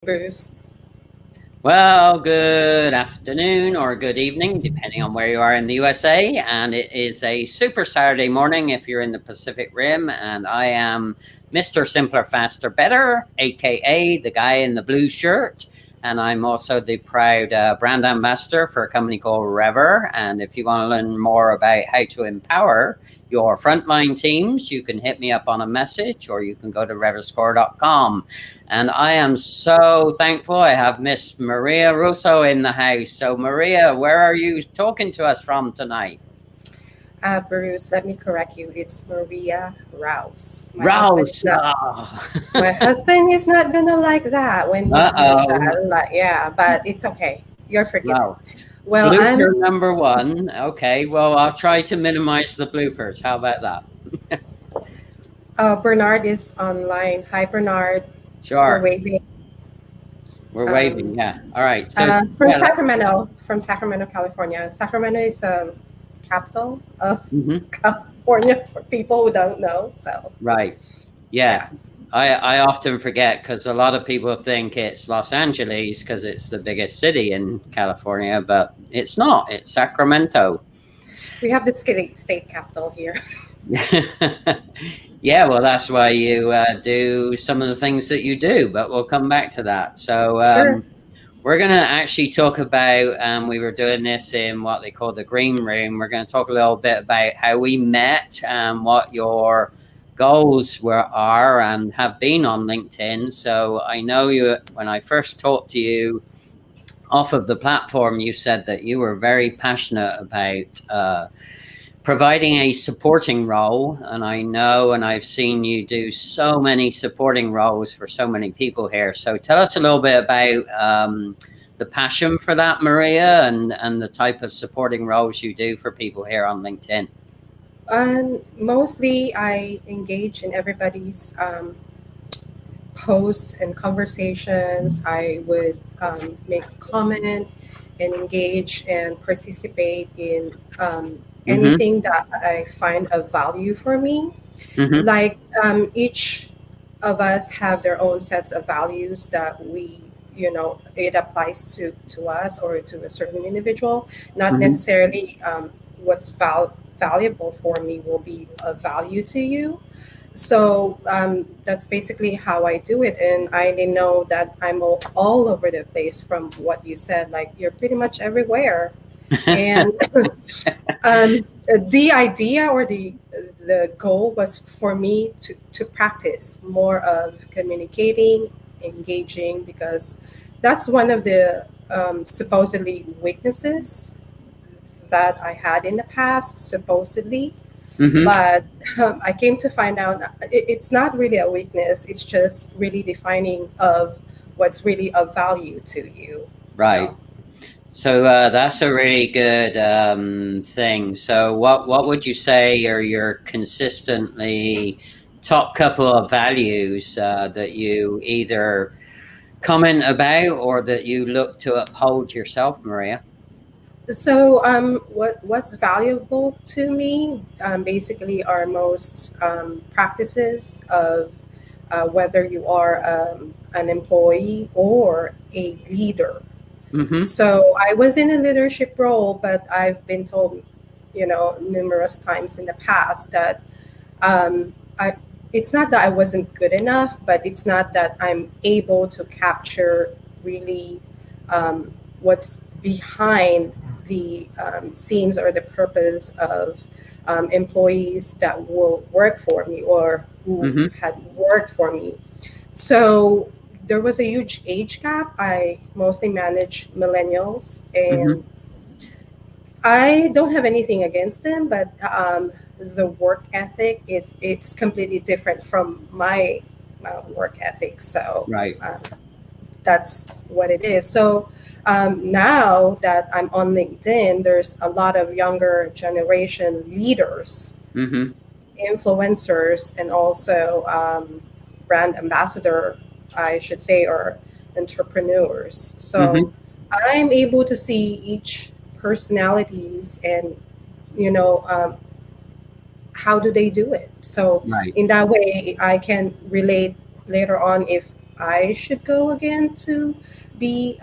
Bruce. Well, good afternoon or good evening, depending on where you are in the USA. And it is a super Saturday morning if you're in the Pacific Rim. And I am Mr. Simpler, Faster, Better, aka the guy in the blue shirt. And I'm also the proud brand ambassador for a company called Rever. And if you want to learn more about how to empower your frontline teams, you can hit me up on a message or you can go to reverscore.com. And I am so thankful I have Miss Maria Russo in the house. So Maria, where are you talking to us from tonight? Bruce, let me correct you. It's Maria Rouse. Rouse. My husband is not gonna like that when he hears Uh-oh. that. Like, yeah, but it's okay. You're forgiven. Wow. Well, Blooper number one. Okay, well, I'll try to minimize the bloopers. How about that? Bernard is online. Hi, Bernard. Sure. We're waving. We're waving, yeah. All right. So, from Sacramento, California. Sacramento is capital of California for people who don't know. So right. Yeah. I often forget because a lot of people think it's Los Angeles because it's the biggest city in California, but it's not. It's Sacramento. We have the state capital here. Yeah, well, that's why you do some of the things that you do, but we'll come back to that. So Sure. We're going to actually talk about, we were doing this in what they call the green room. We're going to talk a little bit about how we met and what your goals are and have been on LinkedIn. So I know you, when I first talked to you off of the platform, you said that you were very passionate about providing a supporting role. And I know, and I've seen you do so many supporting roles for so many people here. So tell us a little bit about the passion for that, Maria, and the type of supporting roles you do for people here on LinkedIn. Mostly I engage in everybody's posts and conversations. I would make a comment and engage and participate in anything that I find of value for me. Like each of us have their own sets of values that it applies to us or to a certain individual. Not necessarily what's valuable for me will be of value to you. So that's basically how I do it. And I didn't know that I'm all over the place from what you said. Like, you're pretty much everywhere. And the idea or the goal was for me to practice more of communicating, engaging, because that's one of the supposedly weaknesses that I had in the past, supposedly. But I came to find out it's not really a weakness. It's just really defining of what's really of value to you. Right. So that's a really good thing. So what would you say are your consistently top couple of values that you either comment about or that you look to uphold yourself, Maria? So what's valuable to me basically are most practices of whether you are an employee or a leader. So I was in a leadership role, but I've been told, numerous times in the past that it's not that I wasn't good enough, but it's not that I'm able to capture really what's behind the scenes or the purpose of employees that will work for me or who had worked for me. So there was a huge age gap. I mostly manage millennials, and I don't have anything against them, but the work ethic it's completely different from my work ethic. So that's what it is. So now that I'm on LinkedIn, there's a lot of younger generation leaders, influencers, and also brand ambassador, I should say, or entrepreneurs. So I'm able to see each personalities and how do they do it. So in that way I can relate later on if I should go again to be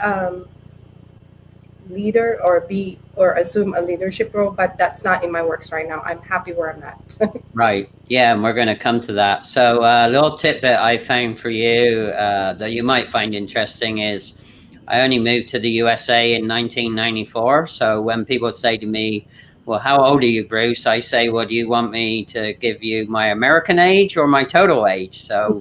leader or assume a leadership role, but that's not in my works right now. I'm happy where I'm at. Right. Yeah, and we're going to come to that. So a little tidbit I found for you that you might find interesting is I only moved to the USA in 1994. So when people say to me, well, how old are you, Bruce? I say, well, do you want me to give you my American age or my total age? So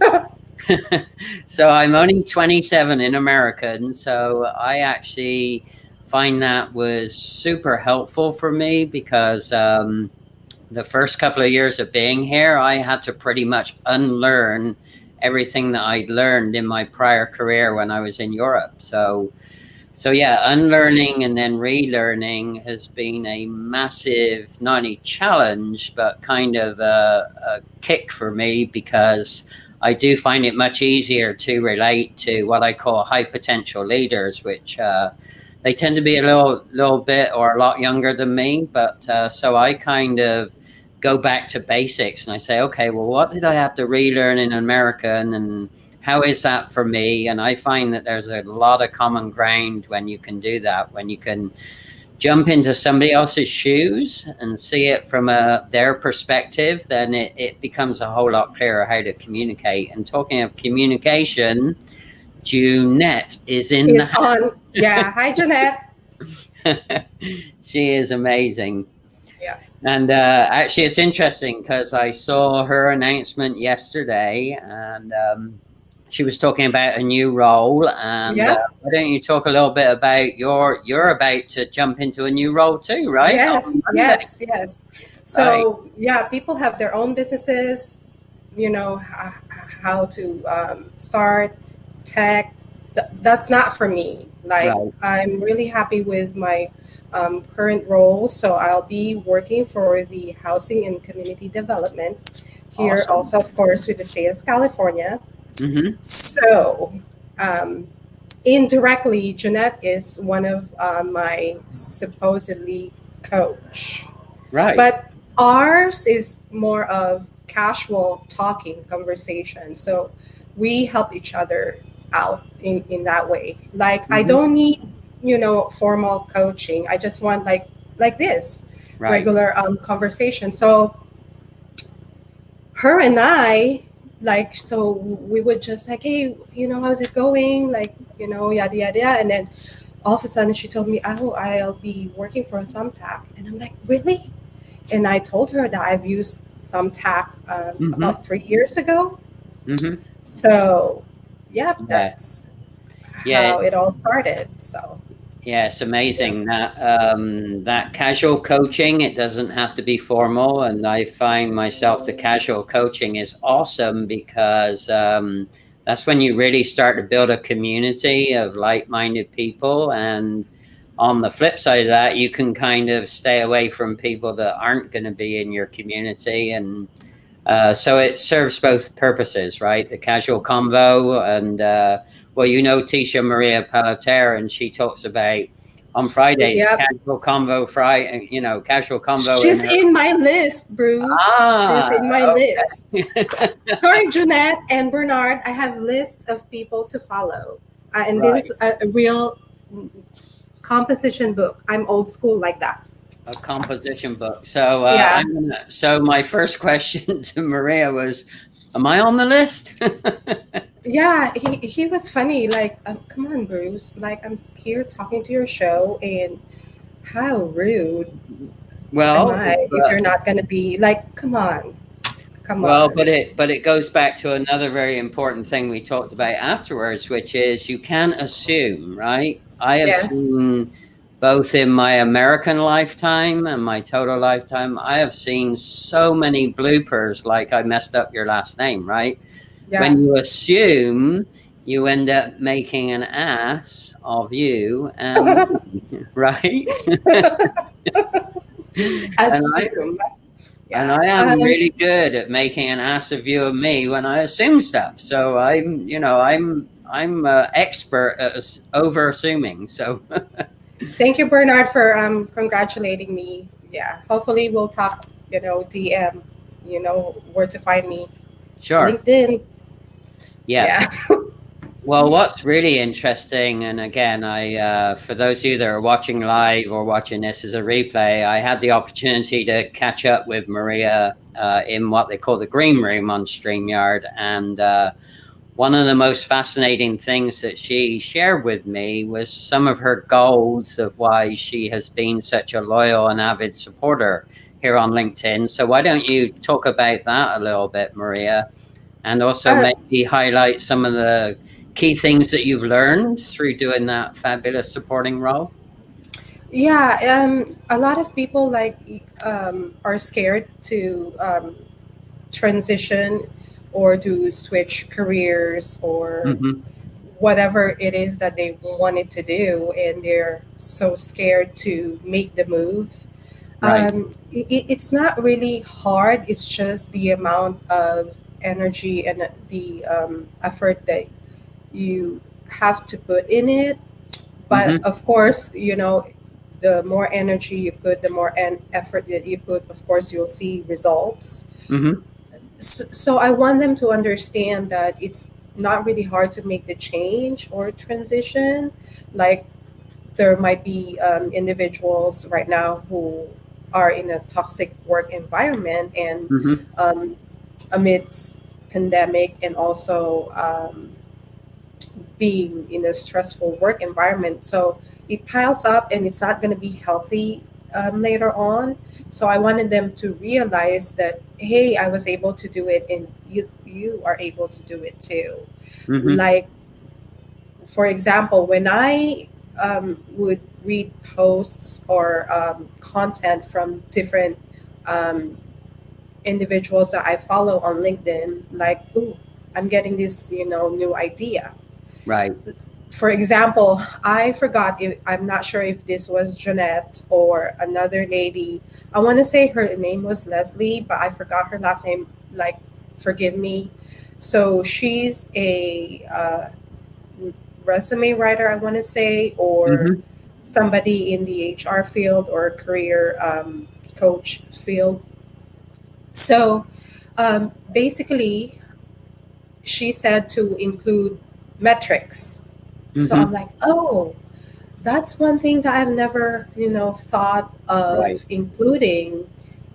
so I'm only 27 in American. So I actually find that was super helpful for me because the first couple of years of being here, I had to pretty much unlearn everything that I'd learned in my prior career when I was in Europe. So yeah, unlearning and then relearning has been a massive, not only challenge, but kind of a kick for me, because I do find it much easier to relate to what I call high potential leaders, which they tend to be a little bit or a lot younger than me. But so I kind of go back to basics and I say, okay, well, what did I have to relearn in American, and how is that for me? And I find that there's a lot of common ground when you can do that, when you can jump into somebody else's shoes and see it from their perspective, then it becomes a whole lot clearer how to communicate. And talking of communication, Jeanette is in the house. Yeah, hi, Jeanette. She is amazing. Yeah. And actually, it's interesting because I saw her announcement yesterday, and she was talking about a new role. And Yeah. Why don't you talk a little bit about you're about to jump into a new role too, right? Yes. So yeah, people have their own businesses, how to start tech. That's not for me. Like, I'm really happy with my current role. So I'll be working for the housing and community development here. Awesome. Also, of course, with the state of California. Mm-hmm. So indirectly, Jeanette is one of my supposedly coach. Right. But ours is more of casual talking conversation. So we help each other out in that way. Like, mm-hmm. I don't need, formal coaching. I just want like this regular conversation. So her and I, so we would just hey, how's it going? Yada, yada. And then all of a sudden she told me, oh, I'll be working for Thumbtack. And I'm like, really? And I told her that I've used Thumbtack mm-hmm. about 3 years ago. Mm-hmm. So that's how it all started. So yeah, it's amazing that casual coaching, it doesn't have to be formal. And I find myself the casual coaching is awesome because that's when you really start to build a community of like-minded people. And on the flip side of that, you can kind of stay away from people that aren't going to be in your community. And so it serves both purposes, right? The casual convo and, Tisha Maria Pelletier, and she talks about on Fridays, casual convo Friday, casual convo. She's in my list, Bruce. She's in my list. Sorry, Jeanette and Bernard, I have a list of people to follow. And this is a real composition book. I'm old school like that. A composition book. So, so my first question to Maria was, am I on the list? Yeah, he was funny. Like, come on, Bruce. Like, I'm here talking to your show, and how rude am I if you're not going to be like, come on. Well, but it goes back to another very important thing we talked about afterwards, which is you can't assume, right? I have seen both in my American lifetime and my total lifetime, I have seen so many bloopers, like I messed up your last name, right? Yeah. When you assume, you end up making an ass of you, right? And I am really good at making an ass of you and me when I assume stuff. So I'm expert at over assuming. So thank you, Bernard, for congratulating me. Yeah, hopefully we'll talk. DM. Where to find me. Sure. LinkedIn. Yeah. Well, what's really interesting, and again, for those of you that are watching live or watching this as a replay, I had the opportunity to catch up with Maria in what they call the green room on StreamYard, and one of the most fascinating things that she shared with me was some of her goals of why she has been such a loyal and avid supporter here on LinkedIn. So why don't you talk about that a little bit, Maria, and also Uh, maybe highlight some of the key things that you've learned through doing that fabulous supporting role? yeah, a lot of people are scared to transition or to switch careers or Hmm. whatever it is that they wanted to do, and they're so scared to make the move. Right. It's not really hard. It's just the amount of energy and the effort that you have to put in it. Hmm. But of course, the more energy you put, the more effort that you put, of course, you'll see results. Hmm. So I want them to understand that it's not really hard to make the change or transition. Like, there might be individuals right now who are in a toxic work environment, and Hmm. um, amidst pandemic, and also being in a stressful work environment. So it piles up and it's not going to be healthy later on. So I wanted them to realize that, hey, I was able to do it, and you are able to do it too. Hmm. Like, for example, when I would read posts or content from different um, individuals that I follow on LinkedIn, like, ooh, I'm getting this, new idea. Right. For example, I forgot, if I'm not sure if this was Jeanette or another lady. I want to say her name was Leslie, but I forgot her last name. Like, forgive me. So she's a resume writer, I want to say, or Hmm. somebody in the HR field or career coach field. So basically, she said to include metrics. So I'm Hmm. like, oh, that's one thing that I've never, thought Right. of including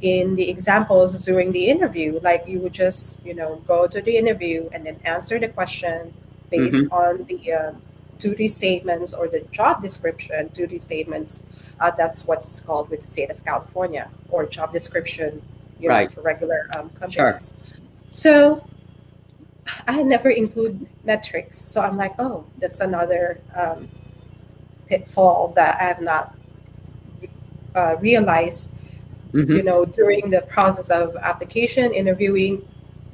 in the examples during the interview. Like, you would just, go to the interview and then answer the question based Hmm. on the duty statements or the job description. Duty statements, that's what's called with the state of California, or job description, Right. for regular Sure. companies. So I never include metrics. So I'm like, oh, that's another pitfall that I have not realized, Hmm. during the process of application interviewing.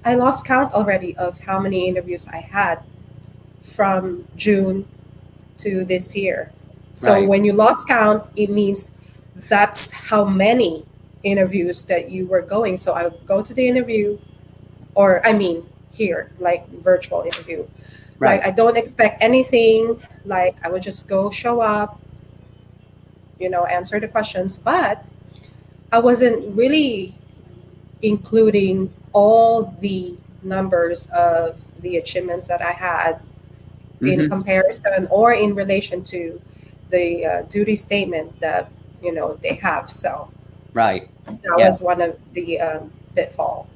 I lost count already of how many interviews I had from June to this year. So Right. when you lost count, it means that's how many interviews that you were going. So I would go to the interview, or I mean, here, like virtual interview. Like, Right. I don't expect anything. Like, I would just go show up, answer the questions. But I wasn't really including all the numbers of the achievements that I had in Hmm. comparison or in relation to the duty statement that they have. So Right. that Yeah. was one of the pitfall.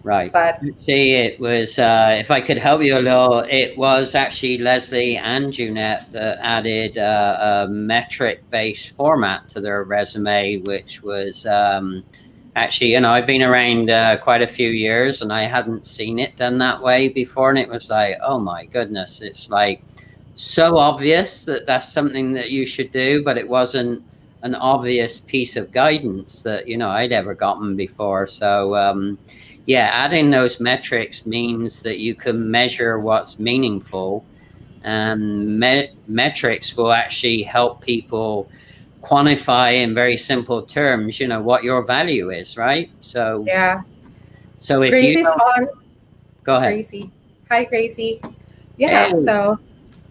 Right. But See, it was, if I could help you a little, it was actually Leslie and Jeanette that added a metric-based format to their resume, which was actually, I've been around quite a few years and I hadn't seen it done that way before. And it was like, oh my goodness, it's like so obvious that that's something that you should do, but it wasn't an obvious piece of guidance that, I'd ever gotten before. So, yeah, adding those metrics means that you can measure what's meaningful, and metrics will actually help people quantify in very simple terms, what your value is, right? So, yeah, so if you Gracie's don't, on. go ahead. Gracie, hi, Gracie. Hey, Yeah, so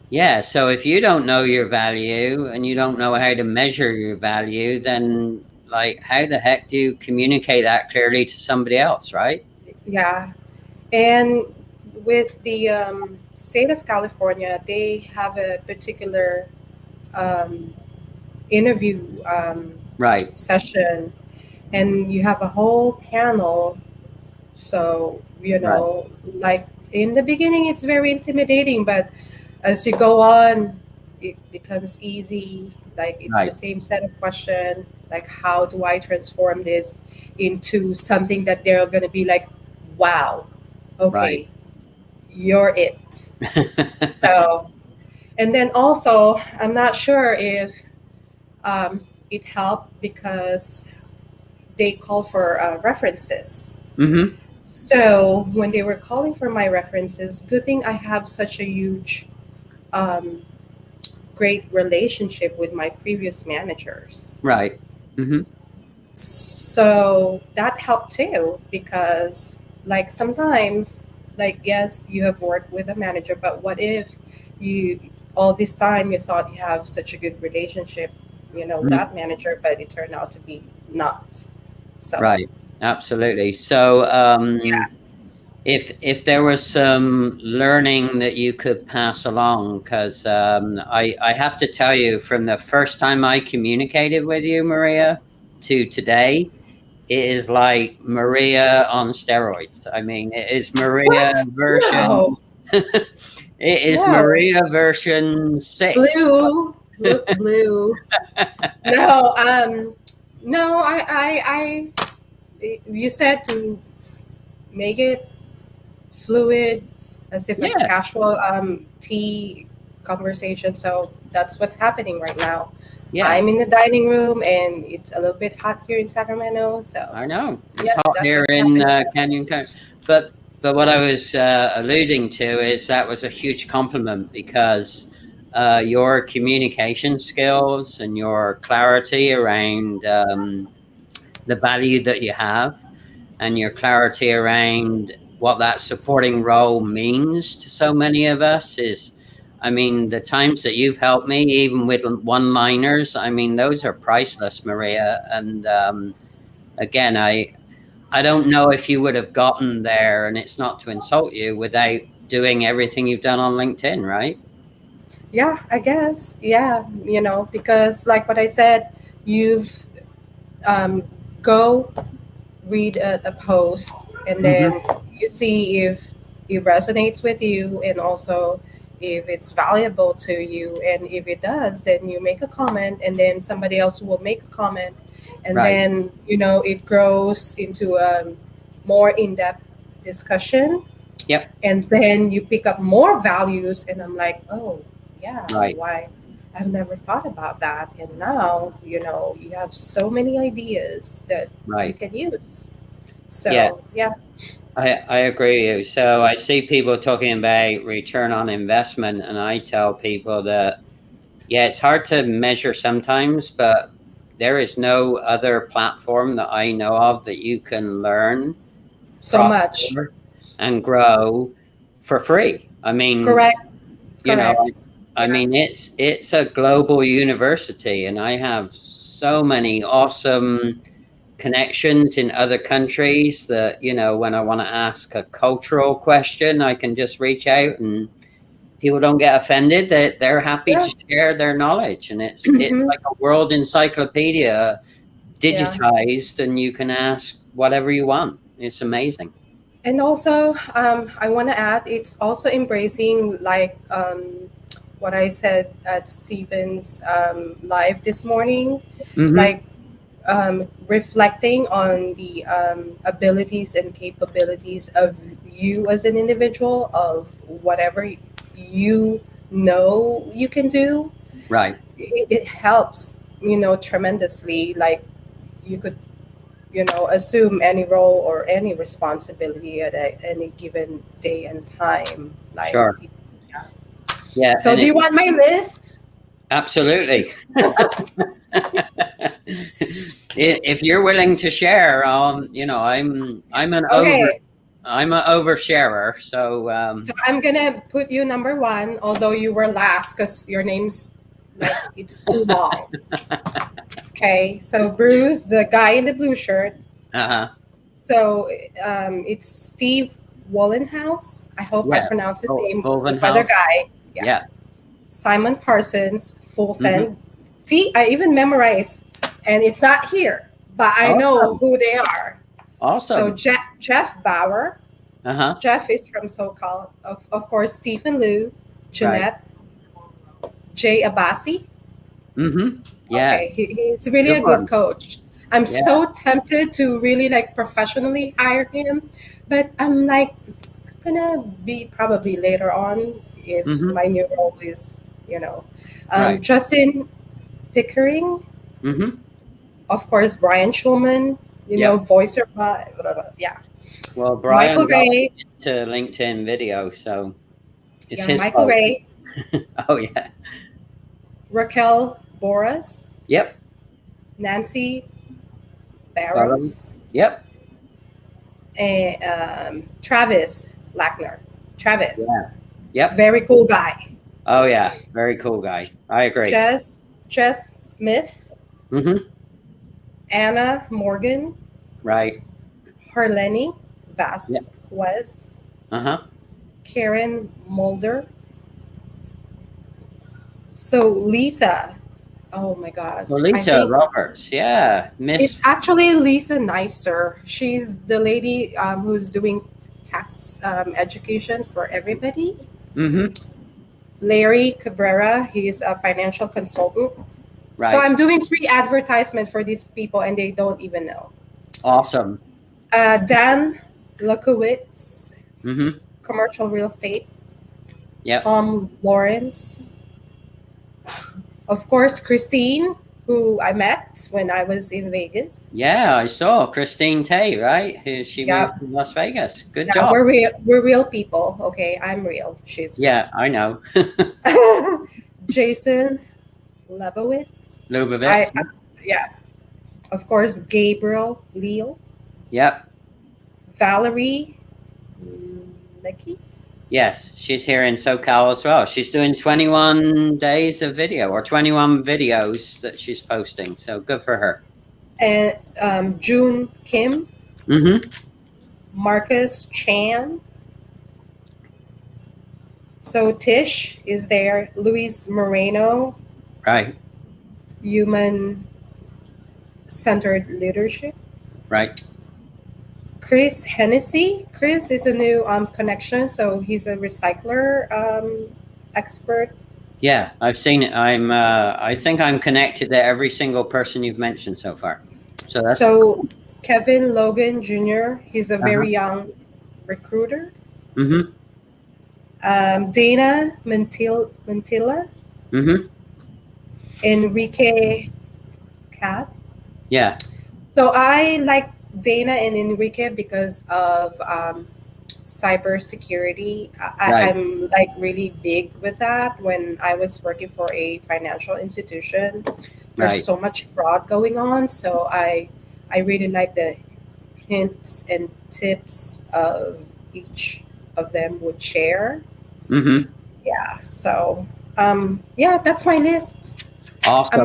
yeah. So if you don't know your value and you don't know how to measure your value, then like, how the heck do you communicate that clearly to somebody else, right? yeah. And with the state of California, they have a particular um, interview Right. session, and you have a whole panel. So, Right. like in the beginning, it's very intimidating, but as you go on, it becomes easy. Like it's the Right. same set of questions. Like, how do I transform this into something that they're going to be like, wow, Right. okay, you're it. So, and then also, I'm not sure if it helped because they call for references. Hmm. So when they were calling for my references, good thing I have such a huge, um, great relationship with my previous managers. Right. Hmm. So that helped too because, like, sometimes, like, yes, you have worked with a manager, but what if you all this time you thought you have such a good relationship, with that manager, but it turned out to be not. So Right. Absolutely. So, yeah. if there was some learning that you could pass along, because I have to tell you, from the first time I communicated with you, Maria, to today, it is like Maria on steroids. I mean, it is Maria What? version. No, It is no. Maria version 6. Blue, blue. No, no. You said to make it fluid, as if like a Yeah, casual tea conversation. So that's what's happening right now. yeah. I'm in the dining room, and it's a little bit hot here in Sacramento. So I know it's yeah, hot that's here what's in happening. Canyon County, but what I was alluding to is that was a huge compliment, because your communication skills and your clarity around the value that you have, and your clarity around what that supporting role means to so many of us is. I mean, the times that you've helped me, even with one-liners, I mean, those are priceless, Maria. And again, I don't know if you would have gotten there, and it's not to insult you, without doing everything you've done on LinkedIn, right? Yeah, I guess. Yeah, because like what I said, you've um, go read a post, and Hmm. then you see if it resonates with you, and also if it's valuable to you, and if it does, then you make a comment, and then somebody else will make a comment, and Right. then it grows into a more in-depth discussion, Yep. and then you pick up more values, and I'm like, oh yeah, Right. why I've never thought about that, and now you have so many ideas that you Right. can use. Yeah. So yeah. I agree with you. So I see people talking about return on investment, and I tell people that, yeah, it's hard to measure sometimes, but there is no other platform that I know of that you can learn, So much. prosper, and grow for free. I mean, Correct. you know, Correct. I Yeah. mean, it's a global university, and I have so many awesome connections in other countries that, when I want to ask a cultural question, I can just reach out, and people don't get offended. They're happy Yeah. to share their knowledge, and it's Hmm. like a world encyclopedia, Yeah. digitized, and you can ask whatever you want. It's amazing. And also, I want to add, it's also embracing, like, what I said at Stephen's live this morning, Hmm. like, reflecting on the abilities and capabilities of you as an individual, of whatever you can do. Right. It helps, tremendously. Like, you could, assume any role or any responsibility at any given day and time. Like, Sure. yeah. Yeah, So and do it you want my list? absolutely. If you're willing to share, Okay. I'm an oversharer, so So I'm gonna put you number one, although you were last because your name's like it's too long. Okay, so Bruce, the guy in the blue shirt. uh-huh. So it's Steve. Wallenhouse. I hope I Yeah. pronounced his name. The Woven weather House. guy. Yeah. Yeah. Simon Parsons, Full Mm-hmm. Send. See, I even memorized, and it's not here, but I know Awesome. who they are. So Awesome. Jeff Bauer. Uh-huh. Jeff is from SoCal. Of course, Stephen Liu, Right. Jeanette, Jay Abasi. Mm-hmm. Yeah. Okay, he's really Good a good one. coach. I'm Yeah. so tempted to really like professionally hire him, but I'm like, gonna be probably later on if Mm-hmm. my new role is, you know, Right. Justin Pickering, Mm-hmm. of course, Brian Schulman, Yeah. voicer, yeah, Well, Michael Brian got Ray, into LinkedIn video, so it's yeah, his Michael fault. Ray, Oh yeah. Raquel Boras, Yep. Nancy Bottom. Barrows, Yep. and Travis Lackner. Travis, Yeah. Yep. very cool guy. Oh yeah. Very cool guy. I agree. Jess Smith, Mm-hmm. Anna Morgan, Right. Harleni Yeah. Vasquez, Uh-huh. Karen Mulder. So Lisa, oh my God, So I Lisa think Roberts. Yeah. it's Miss. actually Lisa Nicer. She's the lady who's doing tax education for everybody. Mm-hmm. Larry Cabrera, he's a financial consultant. So Right. I'm doing free advertisement for these people, and they don't even know. Awesome. Dan Lukowitz, Mm-hmm. commercial real estate. Yep. Tom Lawrence, of course, Christine, who I met when I was in Vegas. Yeah, I saw Christine Tay, right? She Yeah, moved to Las Vegas. Good yeah, job. we're real people. Okay, I'm real. She's Yeah, I know. real. Jason Lebowitz. Lubavitch. Yeah, of course, Gabriel Leal, Yep. Valerie Mickey. Yes, she's here in SoCal as well. She's doing 21 days of video or 21 videos that she's posting. So good for her. And June Kim, Mm-hmm. Marcus Chan. So Tish is there. Luis Moreno, Right. human centered leadership. Right. Chris Hennessy. Chris is a new connection, so he's a recycler expert. Yeah, I've seen it. I think I'm connected to every single person you've mentioned so far. So that's So Kevin Logan Jr., he's a Uh-huh. very young recruiter. Mm-hmm. Dana Mantilla, Mm-hmm. Enrique Cat. Yeah. So I like Dana and Enrique because of cybersecurity. Right. I'm like really big with that. When I was working for a financial institution, there's Right. so much fraud going on. So I really like the hints and tips of each of them would share. Mm-hmm. Yeah. So yeah, that's my list. Awesome.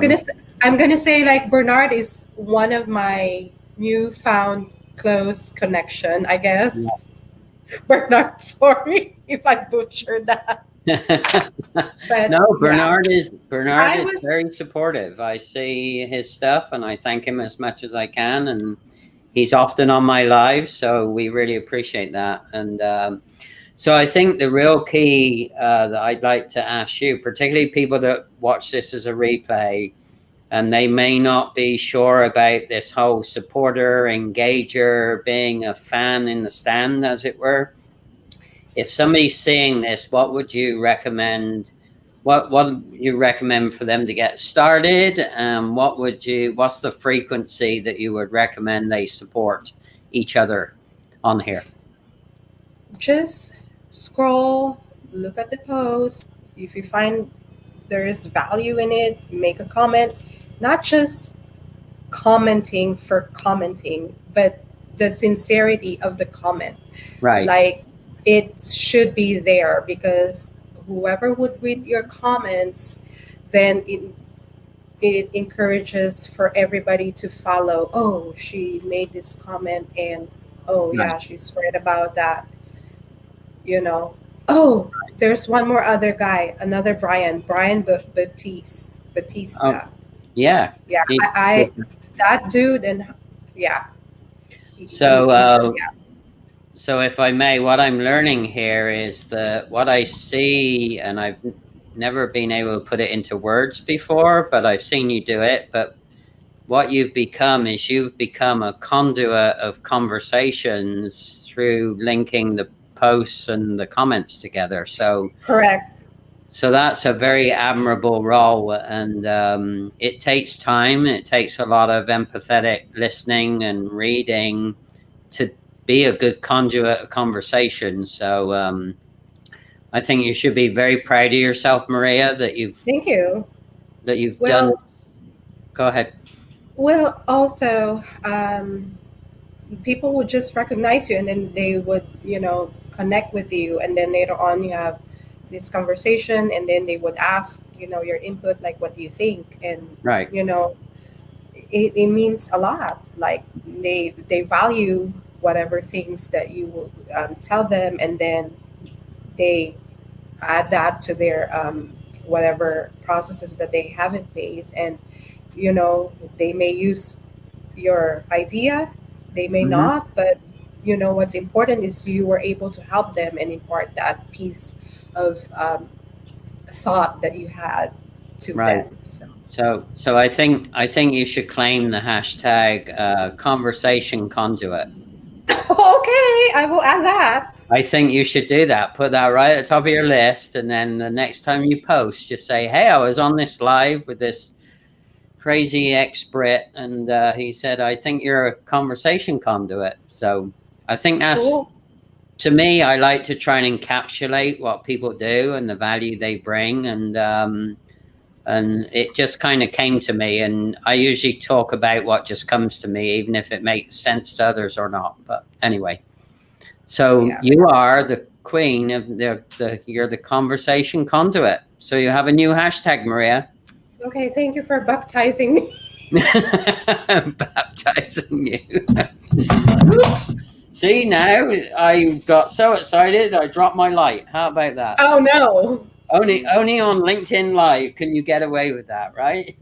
I'm gonna say like Bernard is one of my newfound close connection, I guess. Bernard, sorry if I butchered that. But No, yeah, Bernard is I was very supportive. I see his stuff and I thank him as much as I can, and he's often on my live, so we really appreciate that. And so I think the real key that I'd like to ask you, particularly people that watch this as a replay, and they may not be sure about this whole supporter, engager, being a fan in the stand, as it were. If somebody's seeing this, what would you recommend? What would you recommend for them to get started? What's the frequency that you would recommend they support each other on here? just scroll, look at the post. If you find there is value in it, make a comment. Not just commenting for commenting, but the sincerity of the comment. Right. Like it should be there because whoever would read your comments, then it encourages for everybody to follow. Oh, she made this comment, and oh yeah, Right. she's right about that. you know, oh, there's one more other guy, another Brian Oh, Batista. yeah. Yeah, He- I that dude, and yeah, So, he's yeah. so if I may, what I'm learning here is that what I see, and I've never been able to put it into words before, but I've seen you do it. But what you've become is you've become a conduit of conversations through linking the posts and the comments together. Correct. So that's a very admirable role, and it takes time. It takes a lot of empathetic listening and reading to be a good conduit of conversation. So I think you should be very proud of yourself, Maria, Thank you. that you've done. Well, Go ahead. also, people would just recognize you, and then they would, connect with you, and then later on you have this conversation, and then they would ask, your input, like, what do you think? And Right. it means a lot. Like, they value whatever things that you will tell them, and then they add that to their whatever processes that they have in place, and they may use your idea, they may Hmm. not, but what's important is you were able to help them and impart that piece of thought that you had to Right. them. So So I think you should claim the hashtag conversation conduit. okay, I will add that. I think you should do that. Put that right at the top of your list, and then the next time you post, just say, "Hey, I was on this live with this crazy ex-Brit, and he said, I think you're a conversation conduit." So I think that's, Cool. to me, I like to try and encapsulate what people do and the value they bring, and it just kind of came to me. And I usually talk about what just comes to me, even if it makes sense to others or not. But anyway, so Yeah. you are the queen of you're the conversation conduit. So you have a new hashtag, Maria. Okay, thank you for baptizing me. Baptizing you. See, now I got so excited I dropped my light. How about that? Oh no. Only on LinkedIn Live can you get away with that, right?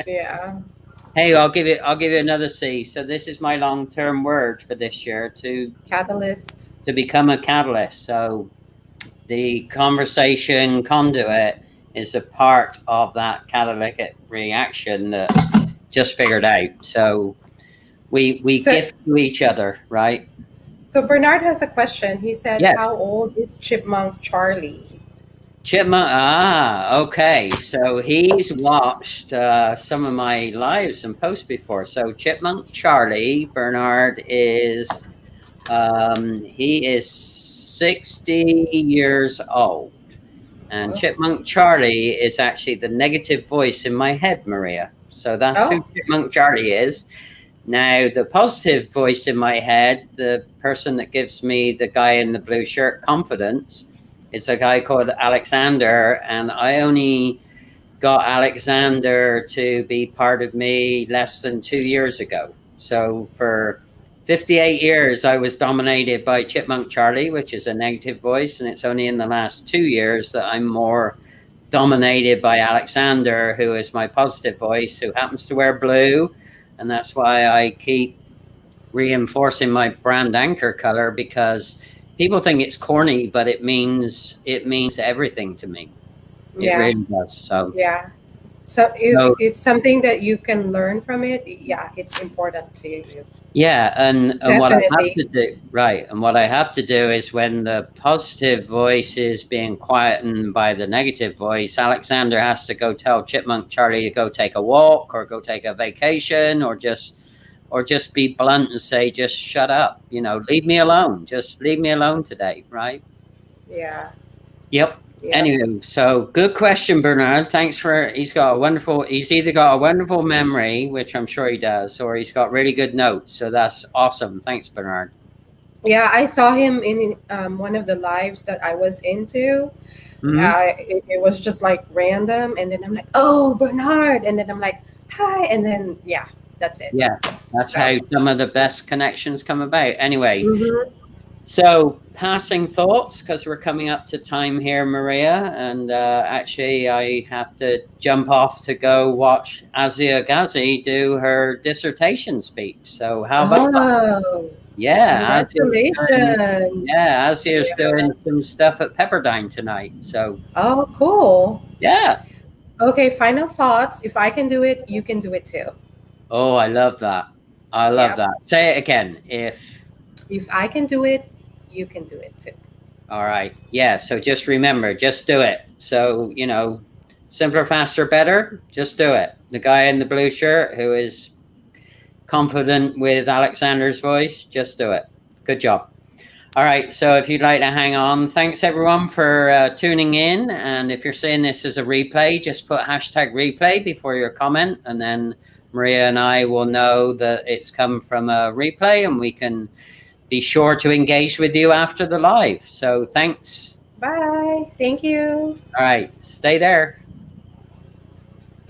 Yeah. Hey, I'll give you another C. So this is my long-term word for this year, to Catalyst. become a catalyst. So the conversation conduit is a part of that catalytic reaction that just figured out. So we So- give to each other, right? So Bernard has a question. He said, Yes. how old is Chipmunk Charlie? Chipmunk. Okay. So he's watched some of my lives and posts before. So Chipmunk Charlie, Bernard is he is 60 years old. And Oh. Chipmunk Charlie is actually the negative voice in my head, Maria. So that's who Oh. Chipmunk Charlie is. Now, the positive voice in my head, the person that gives me, the guy in the blue shirt, confidence, is a guy called Alexander. And I only got Alexander to be part of me less than 2 years ago. So for 58 years, I was dominated by Chipmunk Charlie, which is a negative voice. And it's only in the last 2 years that I'm more dominated by Alexander, who is my positive voice, who happens to wear blue. And that's why I keep reinforcing my brand anchor color, because people think it's corny, but it means everything to me. It Yeah. really does. So Yeah. So if No. it's something that you can learn from it, yeah, it's important to you. yeah, and what I have Definitely. to do, right, and what I have to do is, when the positive voice is being quietened by the negative voice, Alexander has to go tell Chipmunk Charlie to go take a walk, or go take a vacation, or just be blunt and say, just shut up, leave me alone, just leave me alone today, right? Yeah. Yep. Yeah. Anyway, so good question, Bernard. Thanks for. He's either got a wonderful memory, which I'm sure he does, or he's got really good notes. So that's awesome. Thanks, Bernard. Yeah, I saw him in one of the lives that I was into. Mhm. It was just like random, and then I'm like, oh, Bernard, and then I'm like, hi, and then that's it. Yeah, that's how some of the best connections come about. Anyway, Mhm. So, passing thoughts, because we're coming up to time here, Maria, and actually I have to jump off to go watch 𝐶𝐬𝐫𝐭 do her dissertation speech. So, how about that? Oh, Yeah, congratulations. 𝐶𝐬's doing some stuff at Pepperdine tonight. So, Oh, cool. yeah. Okay, final thoughts. If I can do it, you can do it too. Oh, I love that. I love that. Say it again. If I can do it, you can do it too. All right. Yeah. So just remember, just do it. So, you know, simpler, faster, better. Just do it. The guy in the blue shirt who is confident with Alexander's voice, just do it. Good job. All right. So if you'd like to hang on, thanks everyone for tuning in. And if you're seeing this as a replay, just put #replay before your comment. And then Maria and I will know that it's come from a replay and we can be sure to engage with you after the live. So thanks. Bye. Thank you. All right. Stay there.